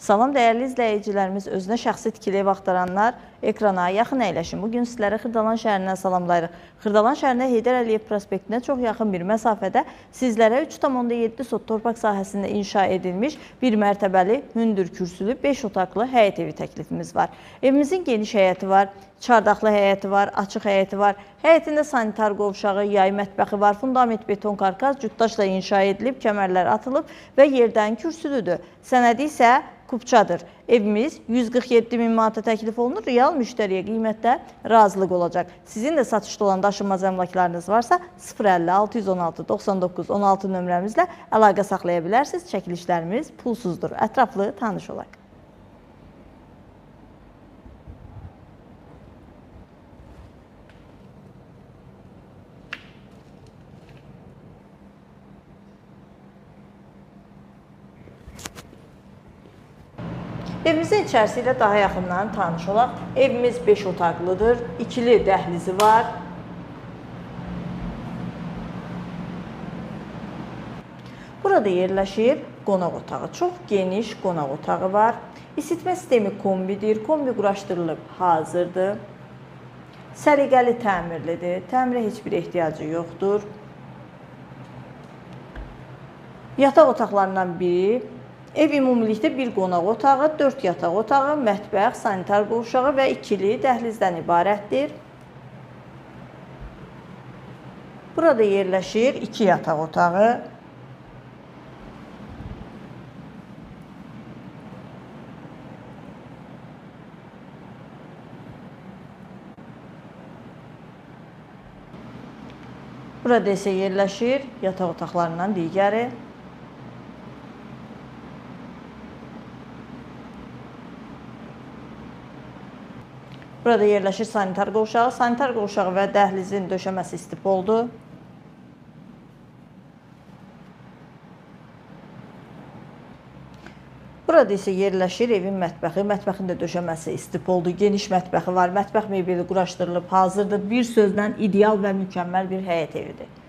Salam dəyərli izləyicilərimiz, özünə şəxsi tikili ev axtaranlar ekrana yaxın əyləşin. Bugün sizlərə Xırdalan şəhərindən salamlayırıq. Xırdalan şəhərində Heydər Əliyev prospektinə çox yaxın bir məsafədə sizlərə 3,7 sot torpaq sahəsində inşa edilmiş bir mərtəbəli, hündür kürsülü, 5 otaqlı həyət evi təklifimiz var. Evimizin geniş həyəti var, çardaqlı həyəti var, açıq həyəti var. Həyətində sanitar qovşağı, yay mətbəxi var, fundament beton karkas cütdaşla inşa edilib, kəmərlər atılıb və yerdən kürsülüdür. Sənədi isə kupçadır. Evimiz 147 min manata təklif olunur. Real müştəriyə qiymətdə razılıq olacaq. Sizin də satışda olan daşınmaz əmlaklarınız varsa 050 616 99 16 nömrəmizlə əlaqə saxlaya bilərsiniz. Çəkilişlərimiz pulsuzdur. Ətraflı tanış olaq. Evimizin içərisi ilə daha yaxından tanış olaq. Evimiz 5 otaqlıdır, ikili dəhlizi var. Burada yerləşir qonaq otağı. Çox geniş qonaq otağı var. İsitmə sistemi kombidir, kombi quraşdırılıb hazırdır. Səliqəli təmirlidir, təmirə heç bir ehtiyacı yoxdur. Yataq otaqlarından biri. Ev ümumilikdə bir qonaq otağı, 4 yataq otağı, mətbəx, sanitar qovşağı və ikili dəhlizdən ibarətdir. Burada yerləşir 2 yataq otağı. Burada isə yerləşir yataq otaqlarından digəri. Burada yerləşir sanitar qovşağı. Sanitar qovşağı və dəhlizin döşəməsi istipoldur. Burada isə yerləşir evin mətbəxi. Mətbəxin də döşəməsi istipoldur. Geniş mətbəxi var. Mətbəx mebeli quraşdırılıb hazırdır. Bir sözlə ideal və mükəmməl bir həyət evidir.